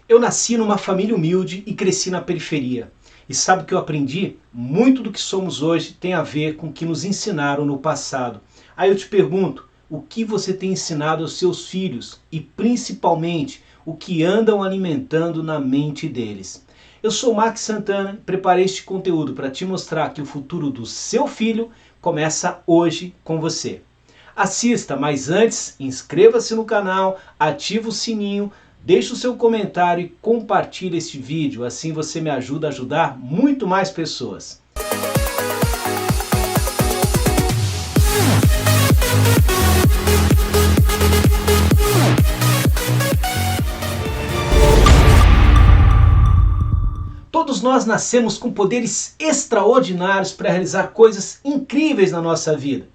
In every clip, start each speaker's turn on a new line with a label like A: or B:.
A: Eu nasci numa família humilde e cresci na periferia. E sabe o que eu aprendi? Muito do que somos hoje tem a ver com o que nos ensinaram no passado. Aí eu te pergunto, o que você tem ensinado aos seus filhos? E principalmente, o que andam alimentando na mente deles? Eu sou Max Santana e preparei este conteúdo para te mostrar que o futuro do seu filho começa hoje com você. Assista, mas antes, inscreva-se no canal, ative o sininho, deixe o seu comentário e compartilhe este vídeo, assim você me ajuda a ajudar muito mais pessoas. Todos nós nascemos com poderes extraordinários para realizar coisas incríveis na nossa vida.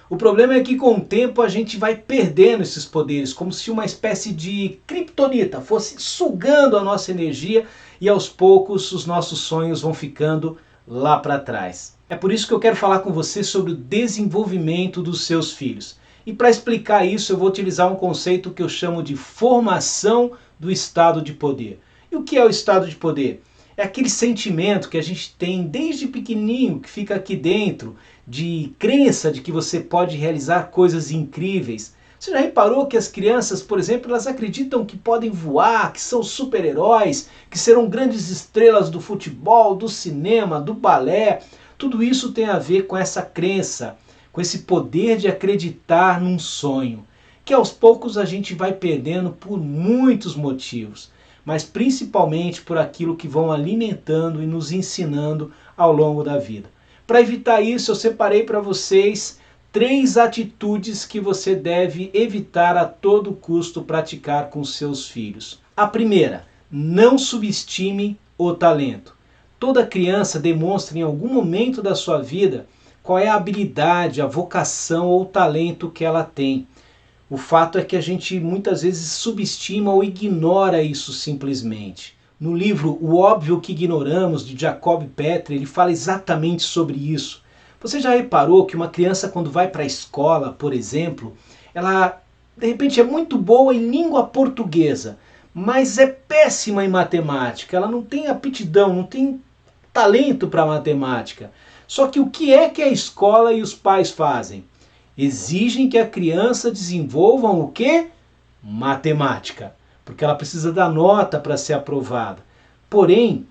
A: O problema é que com o tempo a gente vai perdendo esses poderes, como se uma espécie de criptonita fosse sugando a nossa energia e aos poucos os nossos sonhos vão ficando lá para trás. É por isso que eu quero falar com você sobre o desenvolvimento dos seus filhos. E para explicar isso eu vou utilizar um conceito que eu chamo de formação do estado de poder. E o que é o estado de poder? É aquele sentimento que a gente tem desde pequenininho, que fica aqui dentro, de crença de que você pode realizar coisas incríveis. Você já reparou que as crianças, por exemplo, elas acreditam que podem voar, que são super-heróis, que serão grandes estrelas do futebol, do cinema, do balé? Tudo isso tem a ver com essa crença, com esse poder de acreditar num sonho, que aos poucos a gente vai perdendo por muitos motivos, mas principalmente por aquilo que vão alimentando e nos ensinando ao longo da vida. Para evitar isso, eu separei para vocês 3 atitudes que você deve evitar a todo custo praticar com seus filhos. A primeira, não subestime o talento. Toda criança demonstra em algum momento da sua vida qual é a habilidade, a vocação ou o talento que ela tem. O fato é que a gente muitas vezes subestima ou ignora isso simplesmente. No livro O Óbvio que Ignoramos, de Jacob Petri, ele fala exatamente sobre isso. Você já reparou que uma criança quando vai para a escola, por exemplo, ela de repente é muito boa em língua portuguesa, mas é péssima em matemática, ela não tem aptidão, não tem talento para matemática. Só que o que é que a escola e os pais fazem? Exigem que a criança desenvolva o quê? Matemática, porque ela precisa da nota para ser aprovada. Porém,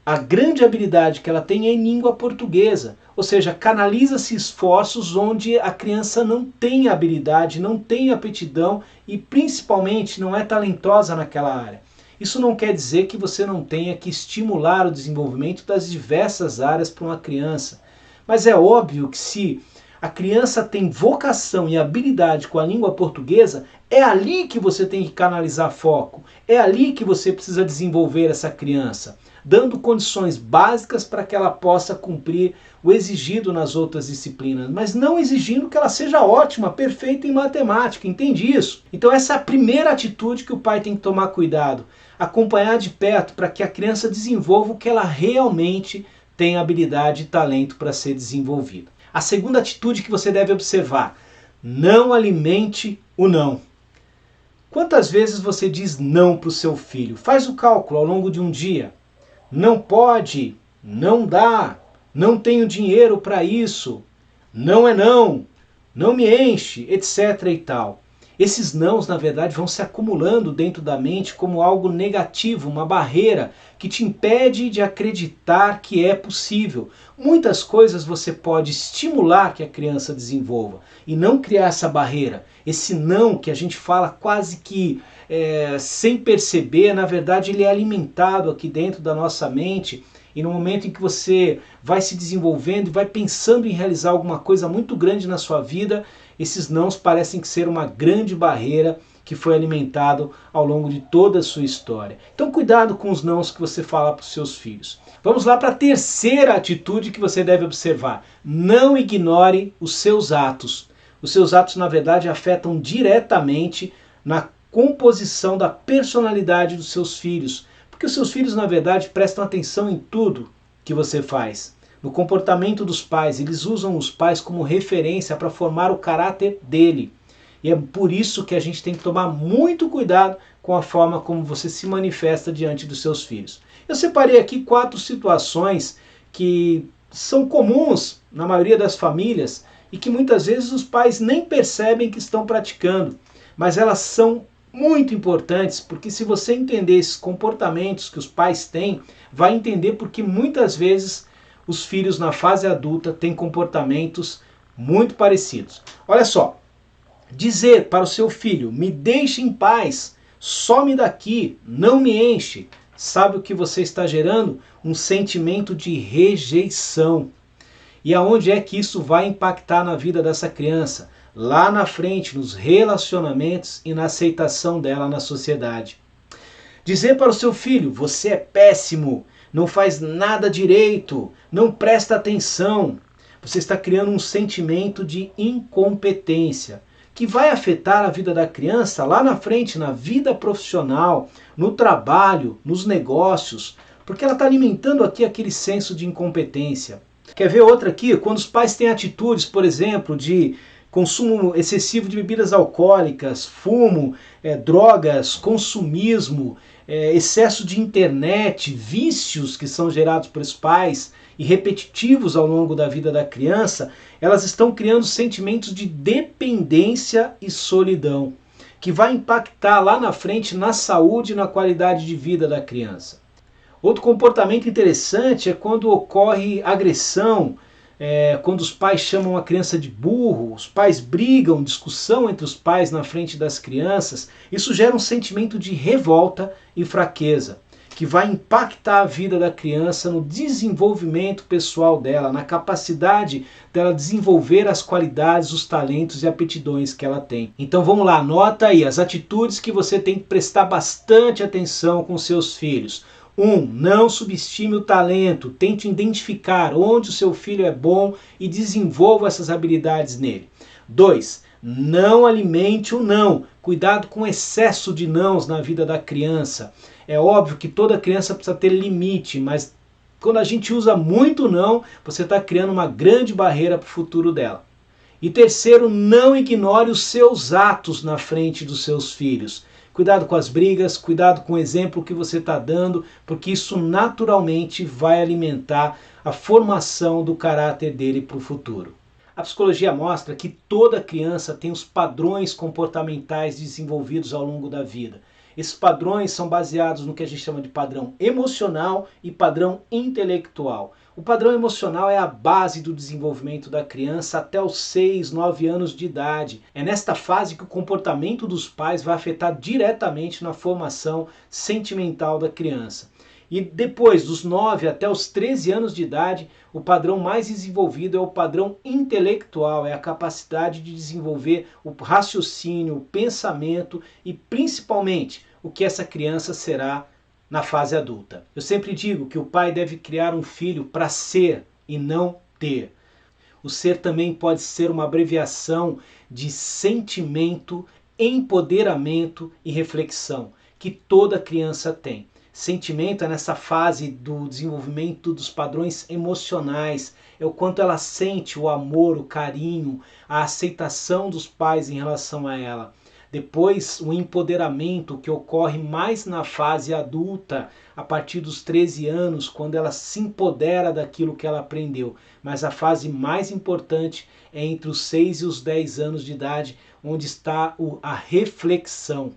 A: a grande habilidade que ela tem é em língua portuguesa, ou seja, canaliza-se esforços onde a criança não tem habilidade, não tem aptidão e principalmente não é talentosa naquela área. Isso não quer dizer que você não tenha que estimular o desenvolvimento das diversas áreas para uma criança, mas é óbvio que se a criança tem vocação e habilidade com a língua portuguesa, é ali que você tem que canalizar foco, é ali que você precisa desenvolver essa criança, dando condições básicas para que ela possa cumprir o exigido nas outras disciplinas, mas não exigindo que ela seja ótima, perfeita em matemática, entende isso? Então essa é a primeira atitude que o pai tem que tomar cuidado, acompanhar de perto para que a criança desenvolva o que ela realmente tem habilidade e talento para ser desenvolvido. A segunda atitude que você deve observar, não alimente o não. Quantas vezes você diz não para o seu filho? Faz o cálculo ao longo de um dia. Não pode, não dá, não tenho dinheiro para isso, não é não me enche, etc. e tal. Esses nãos, na verdade, vão se acumulando dentro da mente como algo negativo, uma barreira que te impede de acreditar que é possível. Muitas coisas você pode estimular que a criança desenvolva e não criar essa barreira. Esse não que a gente fala quase que sem perceber, na verdade ele é alimentado aqui dentro da nossa mente. E no momento em que você vai se desenvolvendo e vai pensando em realizar alguma coisa muito grande na sua vida, esses nãos parecem ser uma grande barreira que foi alimentado ao longo de toda a sua história. Então cuidado com os nãos que você fala para os seus filhos. Vamos lá para a terceira atitude que você deve observar. Não ignore os seus atos. Os seus atos, na verdade, afetam diretamente na composição da personalidade dos seus filhos. Porque os seus filhos, na verdade, prestam atenção em tudo que você faz. No comportamento dos pais, eles usam os pais como referência para formar o caráter dele. E é por isso que a gente tem que tomar muito cuidado com a forma como você se manifesta diante dos seus filhos. Eu separei aqui 4 situações que são comuns na maioria das famílias e que muitas vezes os pais nem percebem que estão praticando, mas elas são muito importantes, porque se você entender esses comportamentos que os pais têm, vai entender porque muitas vezes os filhos na fase adulta têm comportamentos muito parecidos. Olha só, dizer para o seu filho, me deixe em paz, some daqui, não me enche, sabe o que você está gerando? Um sentimento de rejeição. E aonde é que isso vai impactar na vida dessa criança? Lá na frente, nos relacionamentos e na aceitação dela na sociedade. Dizer para o seu filho, você é péssimo, não faz nada direito, não presta atenção. Você está criando um sentimento de incompetência, que vai afetar a vida da criança lá na frente, na vida profissional, no trabalho, nos negócios, porque ela está alimentando aqui aquele senso de incompetência. Quer ver outra aqui? Quando os pais têm atitudes, por exemplo, de consumo excessivo de bebidas alcoólicas, fumo, drogas, consumismo, excesso de internet, vícios que são gerados pelos pais e repetitivos ao longo da vida da criança, elas estão criando sentimentos de dependência e solidão, que vai impactar lá na frente na saúde e na qualidade de vida da criança. Outro comportamento interessante é quando ocorre agressão, quando os pais chamam a criança de burro, os pais brigam, discussão entre os pais na frente das crianças. Isso gera um sentimento de revolta e fraqueza, que vai impactar a vida da criança no desenvolvimento pessoal dela, na capacidade dela desenvolver as qualidades, os talentos e aptidões que ela tem. Então vamos lá, anota aí as atitudes que você tem que prestar bastante atenção com seus filhos. 1. Não subestime o talento, tente identificar onde o seu filho é bom e desenvolva essas habilidades nele. 2. Não alimente o não, cuidado com o excesso de nãos na vida da criança. É óbvio que toda criança precisa ter limite, mas quando a gente usa muito não, você está criando uma grande barreira para o futuro dela. E 3. Não ignore os seus atos na frente dos seus filhos. Cuidado com as brigas, cuidado com o exemplo que você está dando, porque isso naturalmente vai alimentar a formação do caráter dele para o futuro. A psicologia mostra que toda criança tem os padrões comportamentais desenvolvidos ao longo da vida. Esses padrões são baseados no que a gente chama de padrão emocional e padrão intelectual. O padrão emocional é a base do desenvolvimento da criança até os 6, 9 anos de idade. É nesta fase que o comportamento dos pais vai afetar diretamente na formação sentimental da criança. E depois dos 9 até os 13 anos de idade, o padrão mais desenvolvido é o padrão intelectual, é a capacidade de desenvolver o raciocínio, o pensamento e principalmente o que essa criança será na fase adulta. Eu sempre digo que o pai deve criar um filho para ser e não ter. O ser também pode ser uma abreviação de sentimento, empoderamento e reflexão, que toda criança tem. Sentimento é nessa fase do desenvolvimento dos padrões emocionais, é o quanto ela sente o amor, o carinho, a aceitação dos pais em relação a ela. Depois, o empoderamento, que ocorre mais na fase adulta, a partir dos 13 anos, quando ela se empodera daquilo que ela aprendeu. Mas a fase mais importante é entre os 6 e os 10 anos de idade, onde está a reflexão.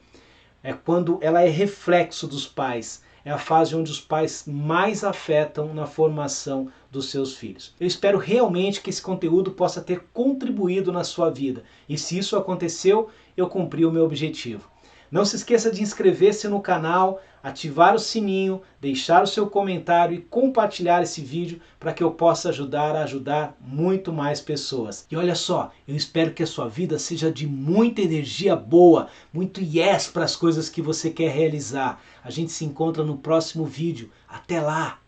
A: É quando ela é reflexo dos pais. É a fase onde os pais mais afetam na formação dos seus filhos. Eu espero realmente que esse conteúdo possa ter contribuído na sua vida. E se isso aconteceu, eu cumpri o meu objetivo. Não se esqueça de inscrever-se no canal, ativar o sininho, deixar o seu comentário e compartilhar esse vídeo para que eu possa ajudar muito mais pessoas. E olha só, eu espero que a sua vida seja de muita energia boa, muito yes para as coisas que você quer realizar. A gente se encontra no próximo vídeo. Até lá!